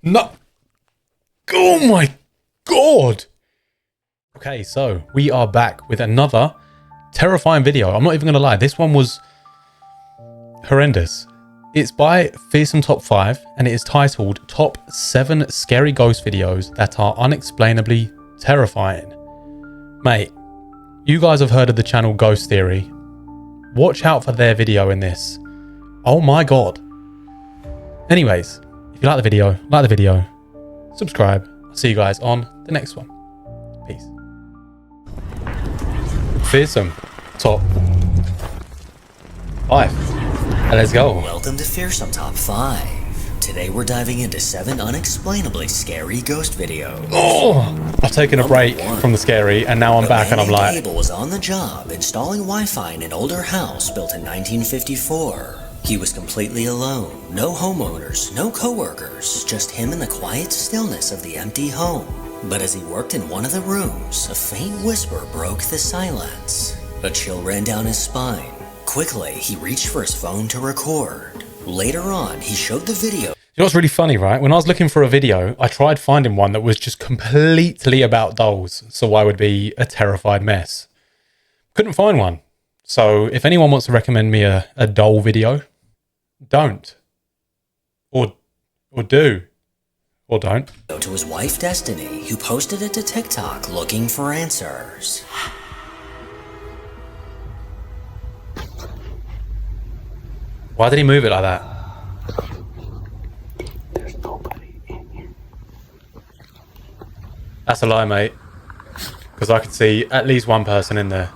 No. Oh my God. Okay, so we are back with another terrifying video. I'm not even going to lie. This one was horrendous. It's by Fearsome Top 5 and it is titled Top 7 Scary Ghost Videos That Are Unexplainably Terrifying. Mate, you guys have heard of the channel Ghost Theory. Watch out for their video in this. Oh my God. Anyways, if you like the video, subscribe. I'll see you guys on the next one. Peace. Fearsome Top 5. Let's go. Welcome to Fearsome Top 5. Today we're diving into 7 unexplainably scary ghost videos. Oh, I've taken a break from the scary and now I'm back and I'm like... Abel was on the job installing Wi-Fi in an older house built in 1954. He was completely alone. No homeowners, no co-workers, just him in the quiet stillness of the empty home. But as he worked in one of the rooms, a faint whisper broke the silence. A chill ran down his spine. Quickly, he reached for his phone to record. Later on, he showed the video. You know what's really funny, right? When I was looking for a video, I tried finding one that was just completely about dolls, so I would be a terrified mess. Couldn't find one. So if anyone wants to recommend me a doll video, don't. Or do. Or don't. To his wife Destiny, who posted it to TikTok looking for answers. Why did he move it like that? There's nobody in here. That's a lie, mate. Because I could see at least one person in there.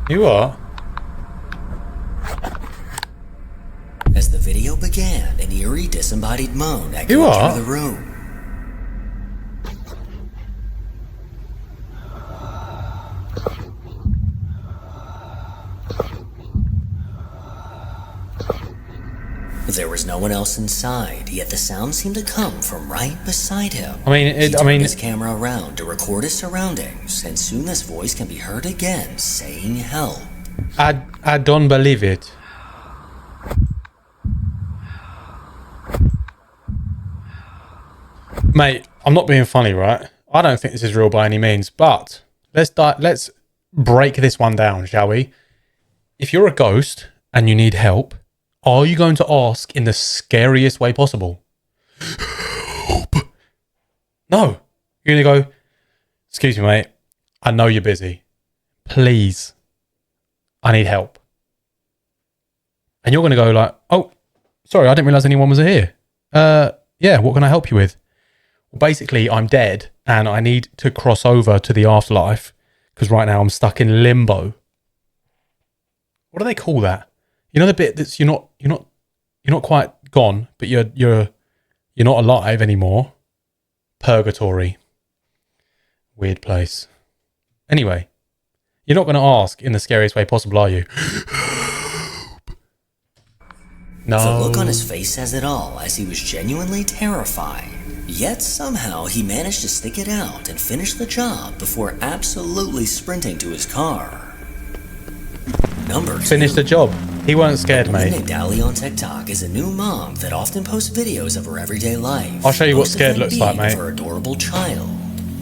You are? As the video began, an eerie disembodied moan echoed through the room. There was no one else inside, yet the sound seemed to come from right beside him. He turned his camera around to record his surroundings, and soon this voice can be heard again saying help. I don't believe it. Mate, I'm not being funny, right? I don't think this is real by any means, but let's break this one down, shall we? If you're a ghost and you need help, are you going to ask in the scariest way possible? Help. No. You're going to go, excuse me, mate. I know you're busy. Please. I need help. And you're going to go like, oh, sorry, I didn't realize anyone was here. Yeah, what can I help you with? Well, basically, I'm dead and I need to cross over to the afterlife because right now I'm stuck in limbo. What do they call that? You know the bit that's you're not quite gone, but you're not alive anymore. Purgatory. Weird place. Anyway, you're not going to ask in the scariest way possible, are you? No. The look on his face says it all, as he was genuinely terrified. Yet somehow he managed to stick it out and finish the job before absolutely sprinting to his car. Number 2. Finish the job. He weren't scared, mate. Named Dali on TikTok is a new mom that often posts videos of her everyday life. I'll show you what scared looks like, mate. Her adorable child.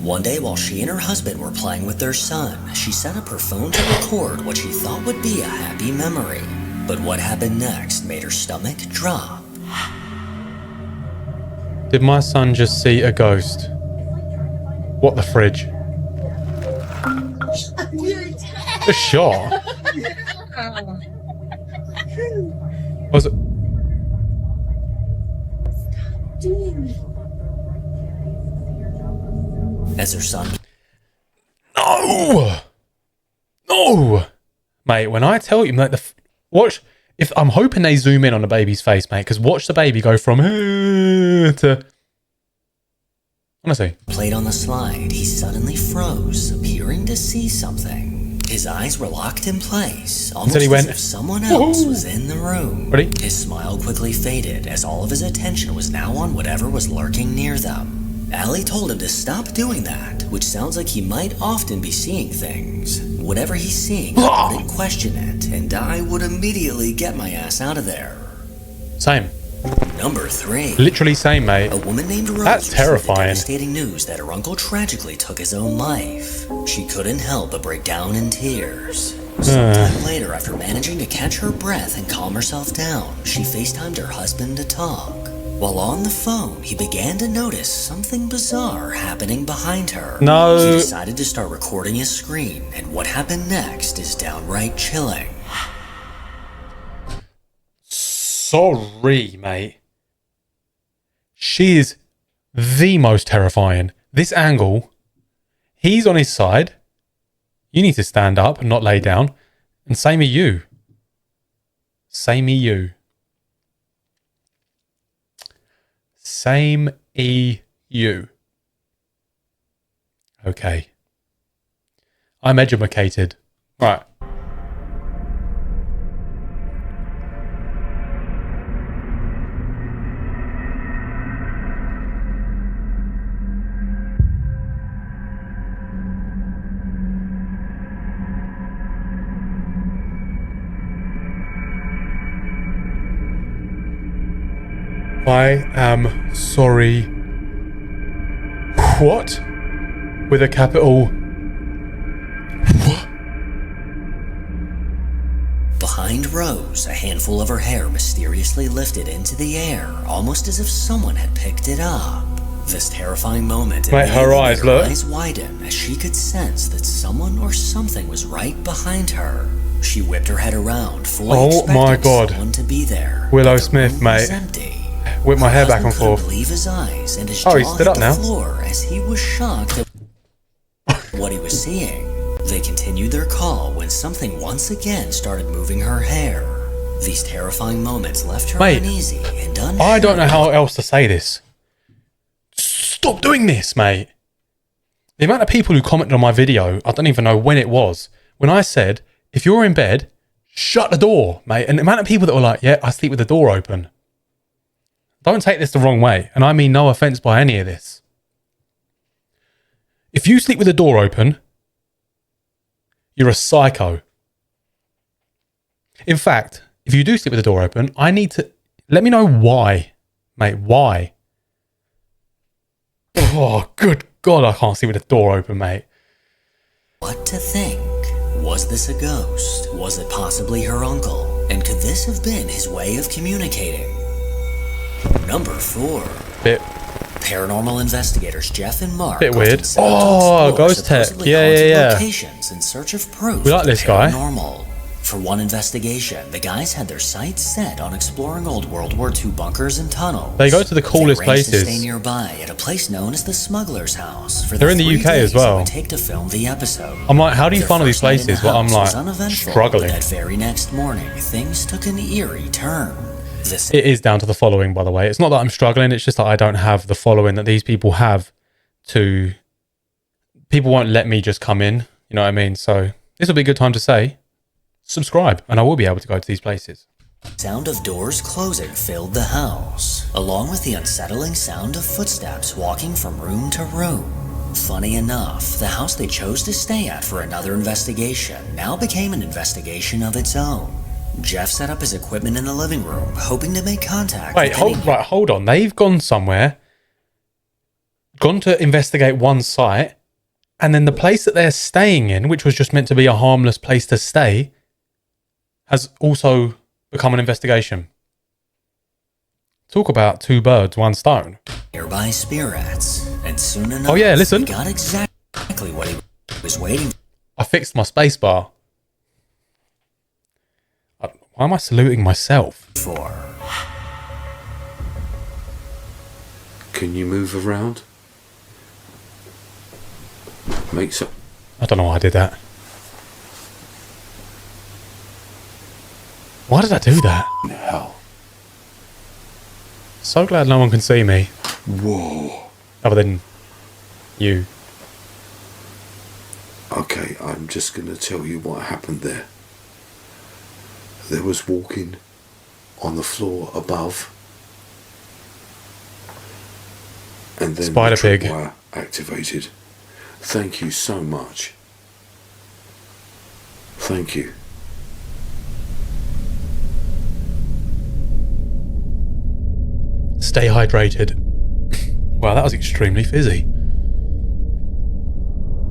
One day while she and her husband were playing with their son, she set up her phone to record what she thought would be a happy memory. But what happened next made her stomach drop. Did my son just see a ghost? What the fridge? A shot? Was it? As her son... No! No! Mate, when I tell you, like, watch... If I'm hoping they zoom in on the baby's face, mate, because watch the baby go from to... Honestly. Played on the slide, he suddenly froze, appearing to see something. His eyes were locked in place, almost Until he went, as if someone else was in the room. Ready? His smile quickly faded as all of his attention was now on whatever was lurking near them. Allie told him to stop doing that, which sounds like he might often be seeing things. Whatever he's seeing, I wouldn't question it, and I would immediately get my ass out of there. Same. Number 3. Literally same, mate. A woman named Rose That's received the terrifying. devastating news that her uncle tragically took his own life. She couldn't help but break down in tears. Sometime later, after managing to catch her breath and calm herself down, she FaceTimed her husband to talk. While on the phone, he began to notice something bizarre happening behind her. No. He decided to start recording his screen, and what happened next is downright chilling. Sorry, mate. She is the most terrifying. This angle, he's on his side. You need to stand up and not lay down. And same as you. Same as you. Same as you. Okay. I'm educated. Right. I am sorry. What? With a capital. What? Behind Rose, a handful of her hair mysteriously lifted into the air, almost as if someone had picked it up. This terrifying moment Right, her immediately eyes, made look. eyes widen as she could sense that someone or something was right behind her. She whipped her head around, fully Oh my expecting God. someone to be there. Willow But the Smith, room mate. was empty. Whip my hair back and Husband couldn't forth. believe his eyes, and his Oh, he jaw stood hit up the now. floor as he was shocked at what he was seeing. They continued their call when something once again started moving her hair. These terrifying moments left her Mate, uneasy and unsure. I don't know how else to say this. Stop doing this, mate. The amount of people who commented on my video, I don't even know when it was, when I said, if you're in bed, shut the door, mate. And the amount of people that were like, yeah, I sleep with the door open. Don't take this the wrong way. And I mean no offense by any of this. If you sleep with the door open, you're a psycho. In fact, if you do sleep with the door open, I need to... Let me know why, mate. Why? Oh, good God, I can't sleep with the door open, mate. What to think? Was this a ghost? Was it possibly her uncle? And could this have been his way of communicating? Number 4. Bit Paranormal investigators Jeff and Mark Bit often weird. set out to Oh, explore ghost tech. supposedly Yeah, haunted yeah. locations in search of proof We like of the this guy. paranormal. For one investigation, the guys had their sights set on exploring old World War II bunkers and tunnels. They go to the coolest They arranged to places. stay nearby at a place known as the Smuggler's House for They're in the 3 UK as days well. It would take to film the episode. I'm like, how do you Their find all these first night in places? the But I'm house like, was uneventful, struggling. But that very next morning, things took an eerie turn. This It is down to the following, by the way. It's not that I'm struggling. It's just that I don't have the following that these people have to... People won't let me just come in. You know what I mean? So this will be a good time to say, subscribe, and I will be able to go to these places. sound of doors closing filled the house, along with the unsettling sound of footsteps walking from room to room. Funny enough, the house they chose to stay at for another investigation now became an investigation of its own. Jeff set up his equipment in the living room, hoping to make contact Wait, with anyone. hold on. They've gone somewhere, gone to investigate one site, and then the place that they're staying in, which was just meant to be a harmless place to stay, has also become an investigation. Talk about 2 birds, 1 stone. Nearby spirits, and soon enough, Oh yeah, listen. he got exactly what he was waiting I fixed my space bar. Why am I saluting myself? for. Can you move around? Makes up. I don't know why I did that. Why did I do that? Hell. So glad no one can see me, Whoa. other than you. Okay, I'm just going to tell you what happened there. There was walking on the floor above, and then Spider the pig. tripwire activated. Thank you so much. Thank you. Stay hydrated. Wow, that was extremely fizzy.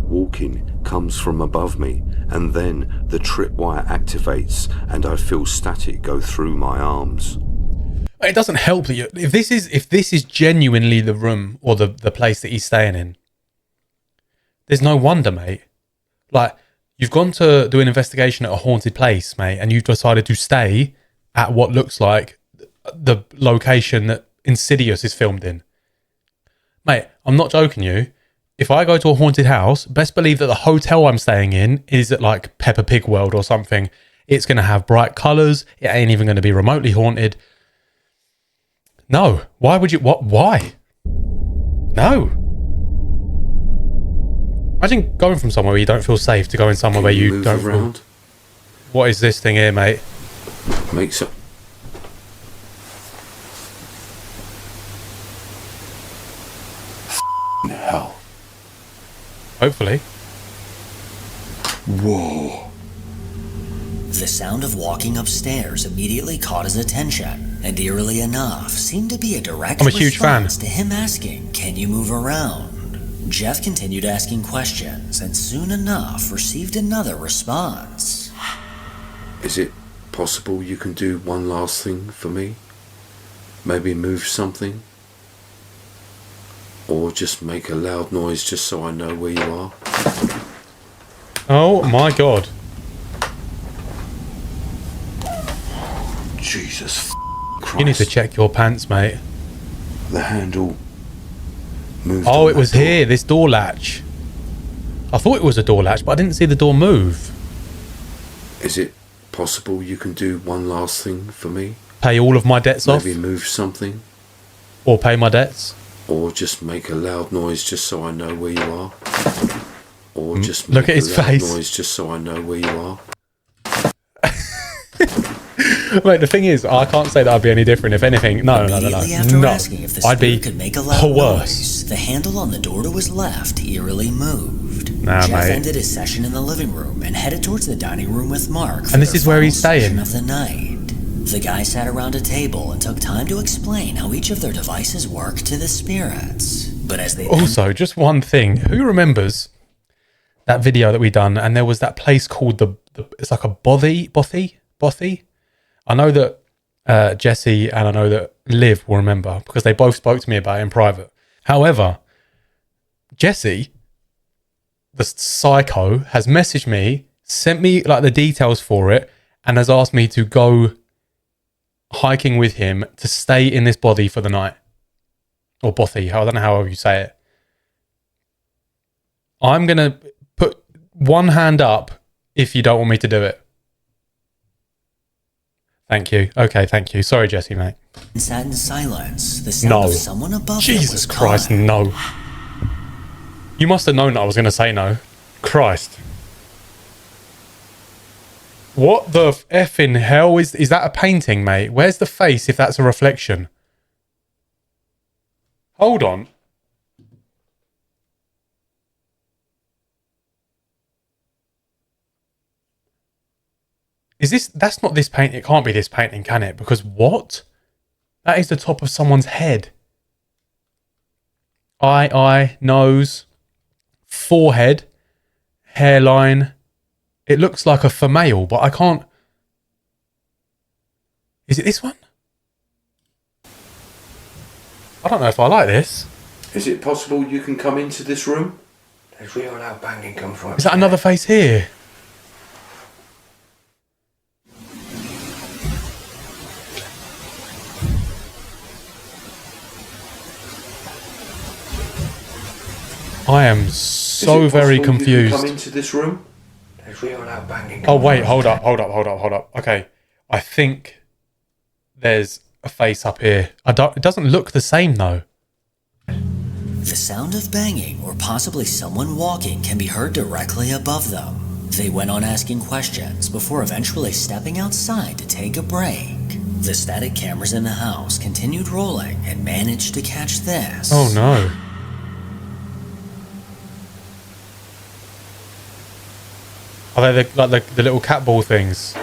Walking comes from above me, and then the tripwire activates, and I feel static go through my arms. It doesn't help that you, if this is genuinely the room or the place that he's staying in, there's no wonder, mate. Like, you've gone to do an investigation at a haunted place, mate, and you've decided to stay at what looks like the location that Insidious is filmed in. Mate, I'm not joking you. If I go to a haunted house, best believe that the hotel I'm staying in is at like Peppa Pig World or something. It's going to have bright colours. It ain't even going to be remotely haunted. No. Why would you? What? Why? No. Imagine going from somewhere where you don't feel safe to going somewhere where you don't feel... What is this thing here, mate? Makes up. Hell. Hopefully. Whoa. The sound of walking upstairs immediately caught his attention, and eerily enough, seemed to be a direct I'm a huge fan. response to him asking, "Can you move around?" Jeff continued asking questions, and soon enough received another response. Is it possible you can do one last thing for me? Maybe move something? Or just make a loud noise just so I know where you are? Oh my god. Jesus Christ. You need to check your pants, mate. The handle moved. Oh, on it was that door. here, this door latch. I thought it was a door latch, but I didn't see the door move. Is it possible you can do one last thing for me? Pay all of my debts off? Maybe move something? Or pay my debts? Or just make a loud noise just so I know where you are? Or just Look make at his a loud face. noise just so I know where you are? Mate, the thing is, I can't say that I'd be any different. If anything, no. Immediately after asking if the I'd be spirit could make a loud worse. noise, the handle on the door to his left eerily moved. Nah, Jeff mate. ended his session in the living room and headed towards the dining room with Mark. For And this their is where he's final session staying. of the night. The guys sat around a table and took time to explain how each of their devices work to the spirits. But as they Also, just one thing. Who remembers that video that we done? And there was that place called the it's like a bothy. I know that Jesse and I know that Liv will remember because they both spoke to me about it in private. However, Jesse, the psycho, has messaged me, sent me like the details for it, and has asked me to go hiking with him to stay in this body for the night. Or bothy, I don't know how you say it. I'm going to put one hand up if you don't want me to do it. Thank you. Okay, thank you. Sorry, Jesse, mate. sat in silence. The sound of someone above them was Jesus Christ, calling. no. You must have known that I was going to say no. Christ. What the effing hell is that a painting, mate? Where's the face if that's a reflection? Hold on. Is this... That's not this painting. It can't be this painting, can it? Because what? That is the top of someone's head. Eye, nose, forehead, hairline. It looks like a female, but I can't... Is it this one? I don't know if I like this. Is it possible you can come into this room? There's real loud banging come from Is that another face here? I am so Is it very possible you can come confused. into this room? There's real loud banging Oh come wait, from hold up. Okay, I think there's a face up here. It doesn't look the same though. The The sound of banging or possibly someone walking can be heard directly above them. They went on asking questions before eventually stepping outside to take a break. The static cameras in the house continued rolling and managed to catch this. Oh no. Are they like the little cat ball things?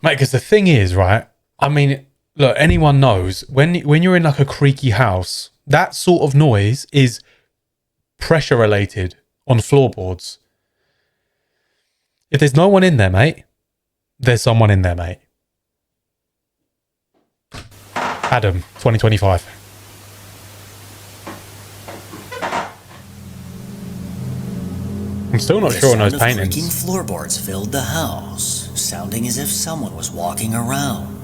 Mate, because the thing is, right? I mean, look, anyone knows when you're in like a creaky house, that sort of noise is pressure related on floorboards. If there's no one in there, mate, there's someone in there, mate. Adam, 2025. I'm still not sure on those paintings. Creaking floorboards filled the house, sounding as if someone was walking around.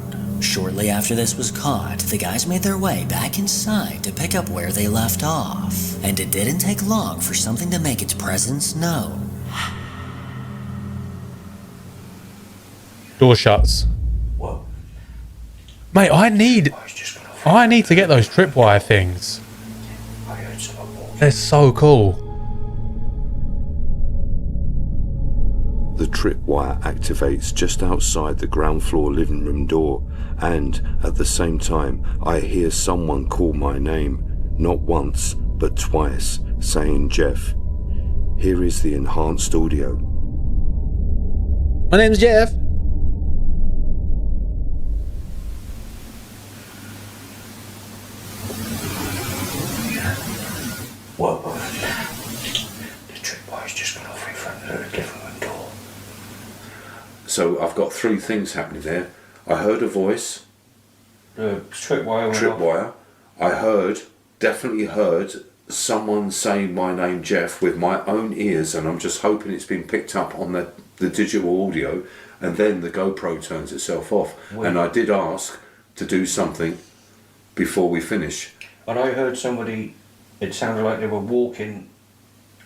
Shortly after this was caught, the guys made their way back inside to pick up where they left off, and it didn't take long for something to make its presence known. Door shuts. Whoa. Mate, I need I was just gonna to get those tripwire things. I heard someone walking. They're so cool. The tripwire activates just outside the ground floor living room door, and at the same time I hear someone call my name, not once but twice, saying Jeff. Here is the enhanced audio. My name's Jeff. Whoa. The tripwire's just gone off in front of the living room door. So I've got three things happening there. I heard a voice, The tripwire went off. tripwire. I definitely heard someone saying my name, Jeff, with my own ears, and I'm just hoping it's been picked up on the digital audio, and then the GoPro turns itself off. Wait. And I did ask to do something before we finish. And I heard somebody, it sounded like they were walking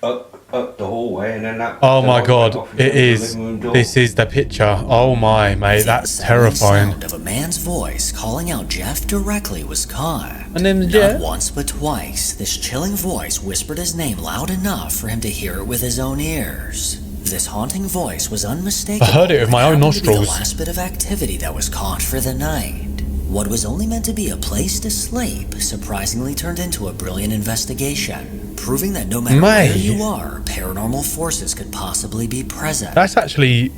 up the hallway, and then that... Oh the my light went god, off in it front of the is. living room door. This is the picture. Oh my, mate, that's The terrifying. sound of a man's voice calling out Jeff directly was caught. My name's Not Jeff. once but twice, this chilling voice whispered his name loud enough for him to hear it with his own ears. This haunting voice was unmistakable. I heard it with my own happened to be nostrils. The last bit of activity that was caught for the night. What was only meant to be a place to sleep surprisingly turned into a brilliant investigation, proving that no matter where Mate. you are, paranormal forces could possibly be present. That's actually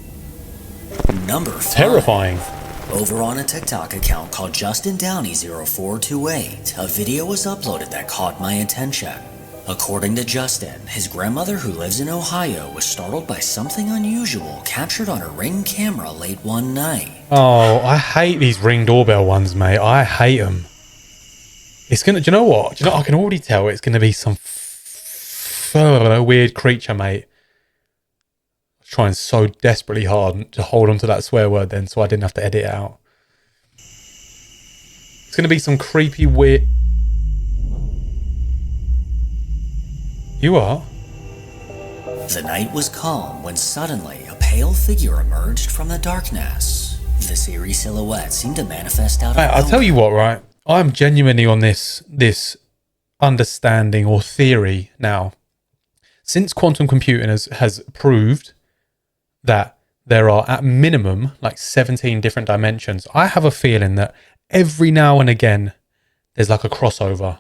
Number 5. terrifying. Over on a TikTok account called JustinDowney0428, a video was uploaded that caught my attention. According to Justin, his grandmother who lives in Ohio was startled by something unusual captured on her Ring camera late one night. Oh, I hate these Ring doorbell ones, mate. I hate them. It's gonna. Do you know what? Do you know? I can already tell it's gonna be some weird creature, mate. I was trying so desperately hard to hold on to that swear word then, so I didn't have to edit it out. It's gonna be some creepy weird. You are? The night was calm when suddenly a pale figure emerged from the darkness. This eerie silhouette seemed to manifest out of Mate, I'll tell you what, right? I'm genuinely on this understanding or theory now. Since quantum computing has proved that there are at minimum like 17 different dimensions, I have a feeling that every now and again there's like a crossover.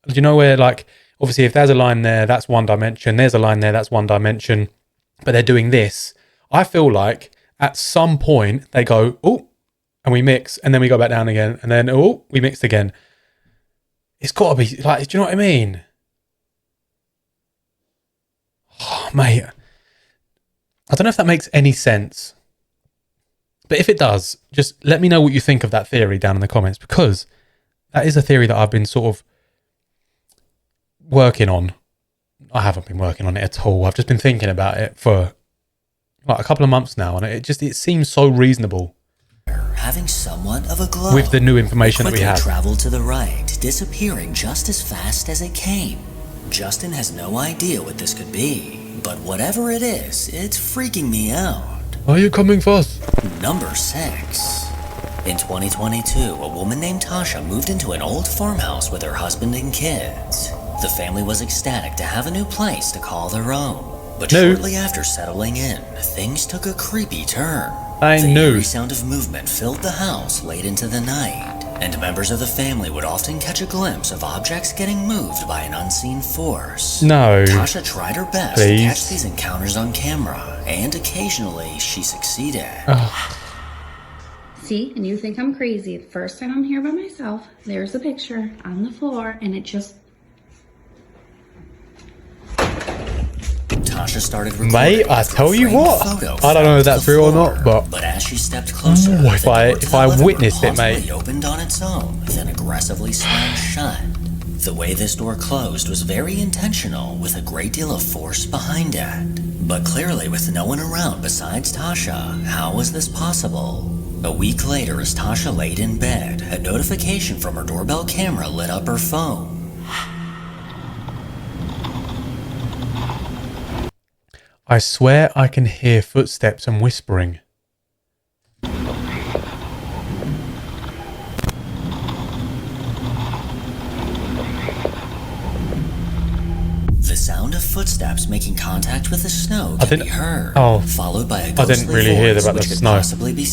Do you know where, like, obviously if there's a line there, that's one dimension, there's a line there, that's one dimension, but they're doing this. I feel like at some point they go, oh, and we mix, and then we go back down again, and then, oh, we mixed again. It's got to be, like, do you know what I mean? Oh, mate. I don't know if that makes any sense. But if it does, just let me know what you think of that theory down in the comments, because that is a theory that I've been sort of working on. I haven't been working on it at all. I've just been thinking about it for like a couple of months now, and it seems so reasonable having somewhat of a glow. with the new information that we quickly have. traveled to the right, disappearing just as fast as it came. Justin has no idea what this could be, but whatever it is, it's freaking me out. Are you coming fast? Number 6. In 2022, a woman named Tasha moved into an old farmhouse with her husband and kids. The family was ecstatic to have a new place to call their own. But shortly after settling in, things took a creepy turn. The eerie sound of movement filled the house late into the night, and members of the family would often catch a glimpse of objects getting moved by an unseen force. No. Tasha tried her best to catch these encounters on camera, and occasionally she succeeded. See, and you think I'm crazy. The first time I'm here by myself, there's a picture on the floor, and it just... Tasha started recording. Mate, I tell you what, I don't know if that's real or not, but as she stepped closer, if I witnessed it, mate, opened on its own, then aggressively slammed shut. The way this door closed was very intentional, with a great deal of force behind it. But clearly, with no one around besides Tasha, how was this possible? A week later, as Tasha laid in bed, a notification from her doorbell camera lit up her phone. I swear I can hear footsteps and whispering. The sound of footsteps making contact with the snow could be heard, followed by a I didn't really hear about the snow.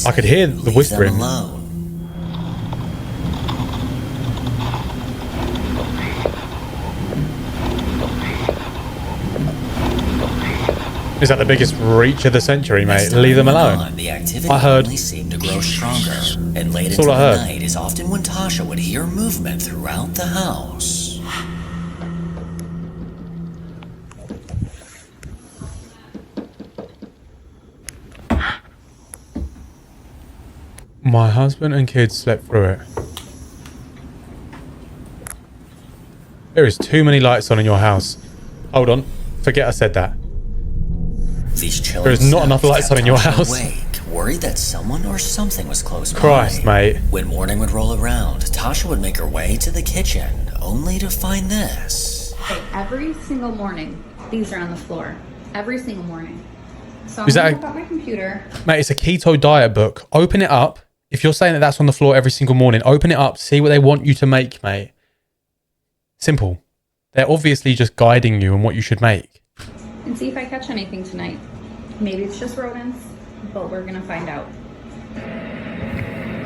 I could hear the whispering. Is that the biggest reach of the century, mate? Leave them alone. The activity I heard. only seemed to grow stronger, and late That's into all I the heard. night is often when Tasha would hear movement throughout the house. My husband and kids slept through it. There is too many lights on in your house. Hold on. Forget I said that. There is not enough lights on in your house. Awake, worried that someone or something was close Christ, by. mate. When morning would roll around, Tasha would make her way to the kitchen, only to find this. Okay, every single morning, these are on the floor. Every single morning. So I'm Is that gonna look at my computer. Mate, it's a keto diet book. Open it up. If you're saying that that's on the floor every single morning, open it up. See what they want you to make, mate. Simple. They're obviously just guiding you on what you should make. And see if I catch anything tonight. Maybe it's just rodents, but we're gonna find out.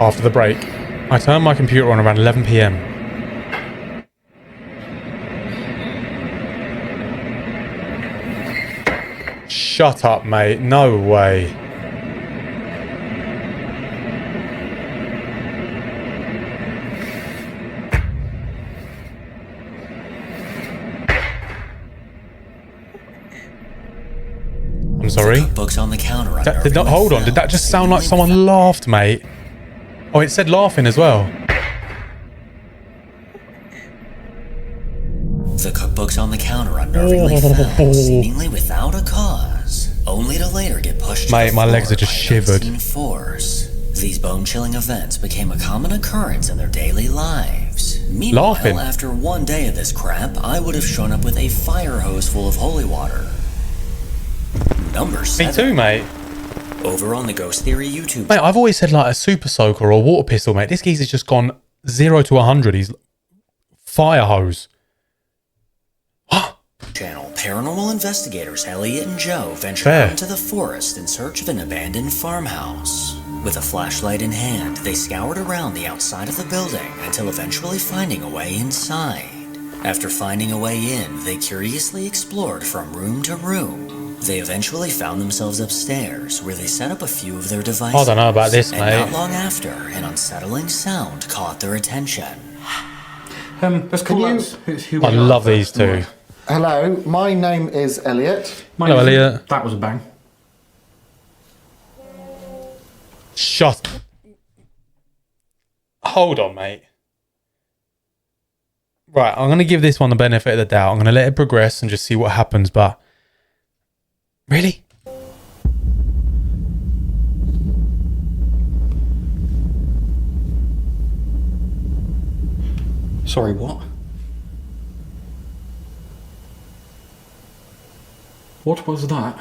After the break, I turned my computer on around 11 p.m. Shut up, mate. No way. I'm sorry. Books on the counter. That did not, hold on. Did that just sound like someone laughed, mate? Oh, it said laughing as well. The cookbooks on the counter unnervingly fell, seemingly without a cause, only to later get pushed. Mate, to the my legs floor are just by shivered. unseen force. These bone-chilling events became a common occurrence in their daily lives. Meanwhile, Laughing. after one day of this crap, I would have shown up with a fire hose full of holy water. Number 7. Me too, mate. Over on the Ghost Theory YouTube Mate, I've always said like a super soaker or a water pistol, mate. This geezer's just gone 0 to 100. He's fire hose. channel, paranormal investigators Elliot and Joe venture Fair. out into the forest in search of an abandoned farmhouse. With a flashlight in hand, they scoured around the outside of the building until eventually finding a way inside. After finding a way in, they curiously explored from room to room. They eventually found themselves upstairs, where they set up a few of their devices. I don't know about this, and mate. not long after, an unsettling sound caught their attention. Let's call out who we I are love these first. two. Hello, my name is Elliot. Hello, Elliot. That was a bang. Shut. Hold on, mate. Right, I'm going to give this one the benefit of the doubt. I'm going to let it progress and just see what happens, but... Really? Sorry, what? What was that?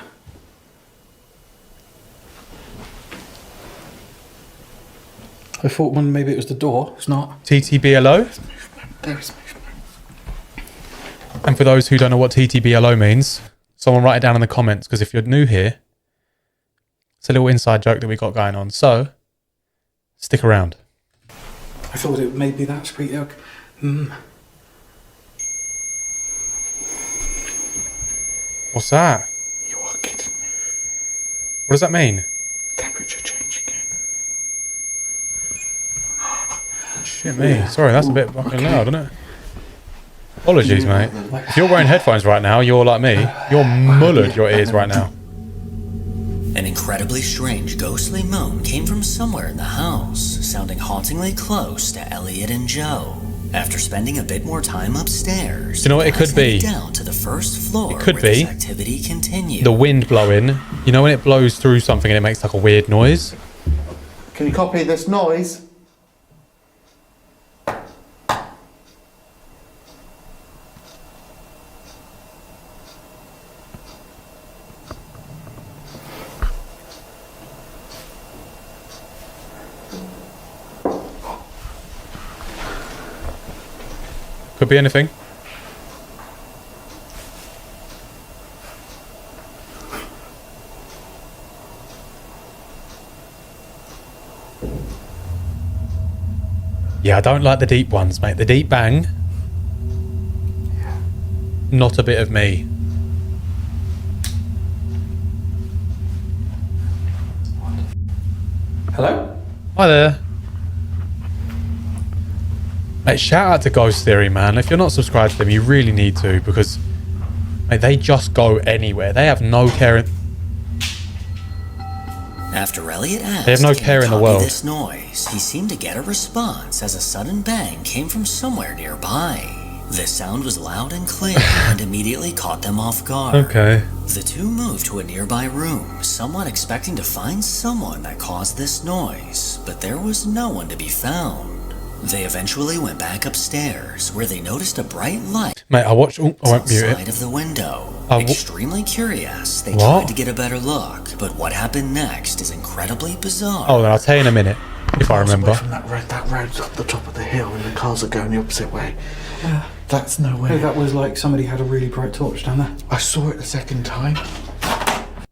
I thought maybe it was the door. It's not. TTBLO? There is movement. And for those who don't know what TTBLO means, someone write it down in the comments, because if you're new here, it's a little inside joke that we got going on. So, stick around. I thought it may be that street. What's that? You are kidding me. What does that mean? Temperature change again. Shit me. Sorry, that's a bit fucking loud, isn't it? Apologies, mate. If you're wearing headphones right now, you're like me. You're mullered your ears right now. An incredibly strange ghostly moan came from somewhere in the house, sounding hauntingly close to Elliot and Joe. After spending a bit more time upstairs, Do you know what it could be? Down to the first floor It could where be this activity continued. the wind blowing. You know when it blows through something and it makes like a weird noise? Can you copy this noise? Could be anything. Yeah, I don't like the deep ones, mate. The deep bang. Not a bit of me. Hello? Hi there. Mate, shout out to Ghost Theory, man. If you're not subscribed to them, you really need to, because mate, they just go anywhere. They have no care in... After Elliot asked, They have no "Can you care in the copy world." this noise?" he seemed to get a response as a sudden bang came from somewhere nearby. The sound was loud and clear and immediately caught them off guard. Okay. The two moved to a nearby room, somewhat expecting to find someone that caused this noise, but there was no one to be found. They eventually went back upstairs, where they noticed a bright light Mate, I watched... Oh, I won't mute outside it. of the window. What? Extremely curious, they What? tried to get a better look, but what happened next is incredibly bizarre. Oh, then I'll tell you in a minute, if I remember. Away from that road's up the top of the hill and the cars are going the opposite way. That's no way. Hey, that was like somebody had a really bright torch down there. I saw it the second time.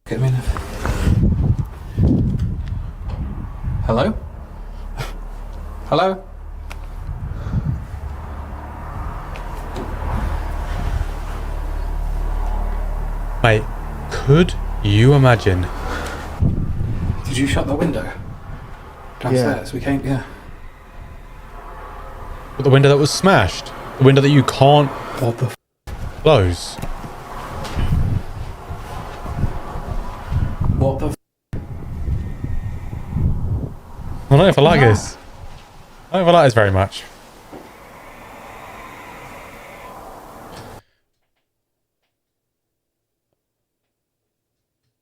Get him in there. Hello? Hello? Mate, could you imagine? Did you shut the window? Downstairs? We came, yeah. The window that was smashed? The window that you can't What the close? What the I don't know if I like this. I don't know if I like this very much.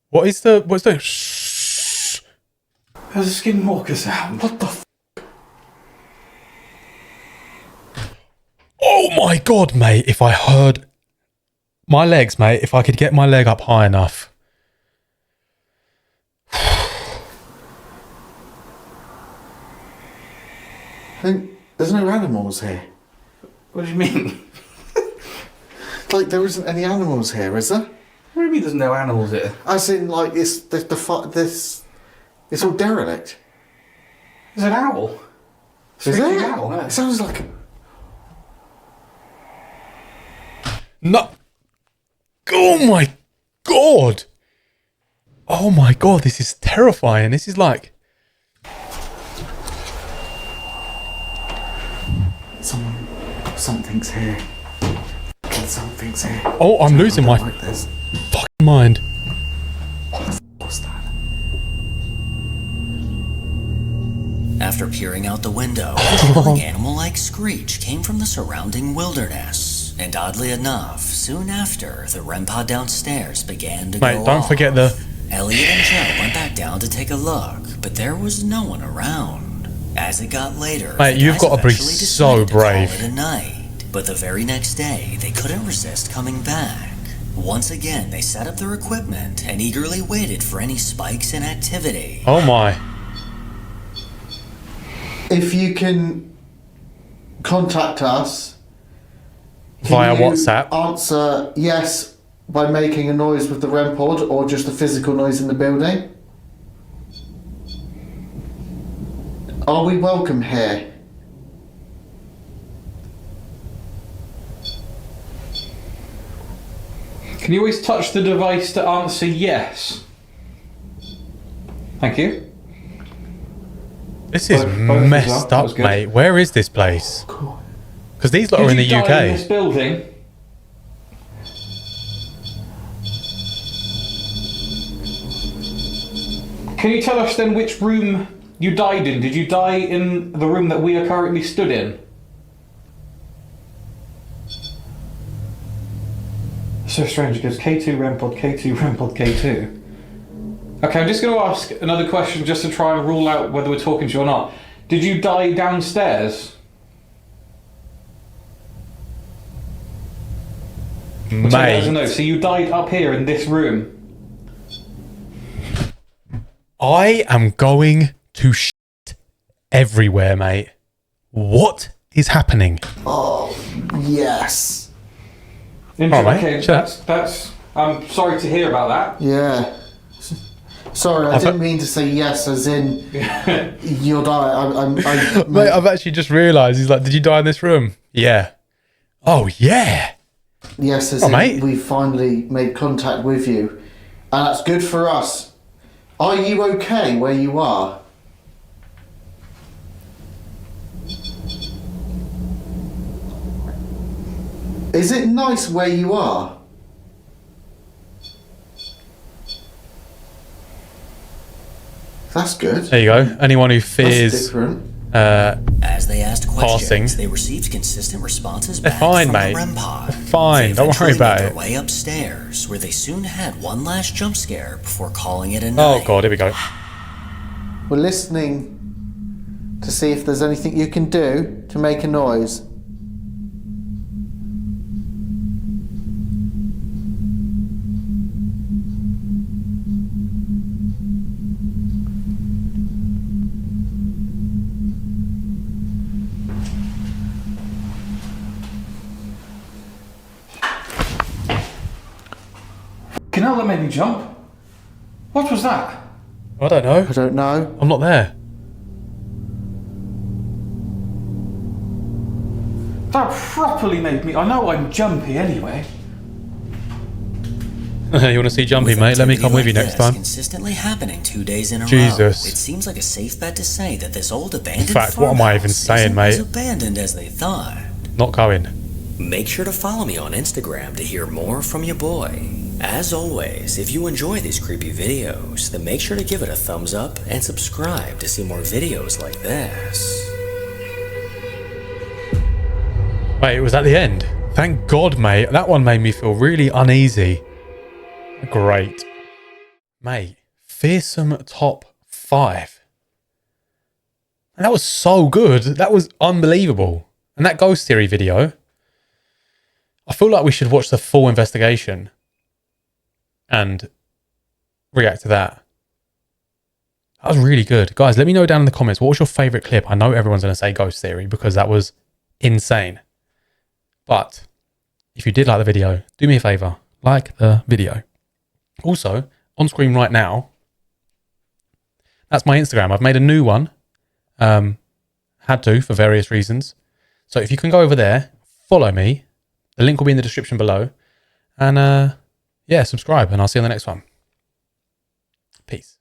What's the shh? There's a skinwalker sound. What the Oh my god, mate, if I heard my legs, mate, if I could get my leg up high enough. There's no animals here. What do you mean? Like, there isn't any animals here, is there? What do you mean there's no animals here? As in, like, it's all derelict. There's an owl. Is Freaking there? owl, yeah. It sounds like... No. Oh my god. Oh my god, this is terrifying. This is like... Something's here. Something's here. Oh, I'm losing my Like this. fucking mind. What's that? After peering out the window, a chilling animal-like screech came from the surrounding wilderness. And oddly enough, soon after, the REM pod downstairs began to Mate, go don't off. forget the... Elliot and Joe went back down to take a look, but there was no one around. As it got later, Mate, the you've guys got to be eventually so decided to call brave. it a night. But the very next day, they couldn't resist coming back. Once again, they set up their equipment and eagerly waited for any spikes in activity. Oh my. if you can contact us Via can you WhatsApp. Answer yes by making a noise with the REM pod or just a physical noise in the building. Are we welcome here? Can you always touch the device to answer yes? Thank you. This is Both as messed well. That was up, good. mate. Where is this place? Cool. Because these lot Did are in you the die in this UK. building? Can you tell us then which room you died in? Did you die in the room that we are currently stood in? So strange because K2 REM pod, K2 REM pod, K2. Okay, I'm just going to ask another question just to try and rule out whether we're talking to you or not. Did you die downstairs? We'll take that as a no. Mate, So you died up here in this room. I am going to shit everywhere, mate. What is happening? Oh, yes. All right, Okay, sure. that's. I'm sorry to hear about that. Yeah. Sorry, I didn't mean to say yes as in you'll die. Mate, I've actually just realised. He's like, did you die in this room? Yeah. Oh, yeah. Yes, as Oh, in mate. we finally made contact with you. And that's good for us. Are you okay where you are? Is it nice where you are? That's good. There you go. Anyone who That's fears different. As they asked Passing. questions, they received consistent responses They're back fine, from mate. the REM pod. They're fine. They Don't worry eventually about made it. their way upstairs, where they soon had one last jump scare before calling it a Oh, night. God, here we go. We're listening to see if there's anything you can do to make a noise. Can that made me jump? What was that? I don't know. I don't know. I'm not there. That properly made me. I know I'm jumpy anyway. You want to see Jumpy, With mate? Let me activity come with you like next this time. consistently happening 2 days in a Jesus. row, it seems like a safe bet to say that this old abandoned In fact, what am I even farmhouse saying, isn't mate? as abandoned as they thought. Not going. Make sure to follow me on Instagram to hear more from your boy. As always, if you enjoy these creepy videos, then make sure to give it a thumbs up and subscribe to see more videos like this. Wait, was that the end? Thank God, mate. That one made me feel really uneasy. Great. Mate, fearsome top 5. And that was so good. That was unbelievable. And that ghost theory video, I feel like we should watch the full investigation and react to that. That was really good. Guys, let me know down in the comments, what was your favourite clip? I know everyone's going to say ghost theory because that was insane. But if you did like the video, do me a favour, like the video. Also, on screen right now, that's my Instagram. I've made a new one. Had to for various reasons. So if you can go over there, follow me. The link will be in the description below. And yeah, subscribe and I'll see you on the next one. Peace.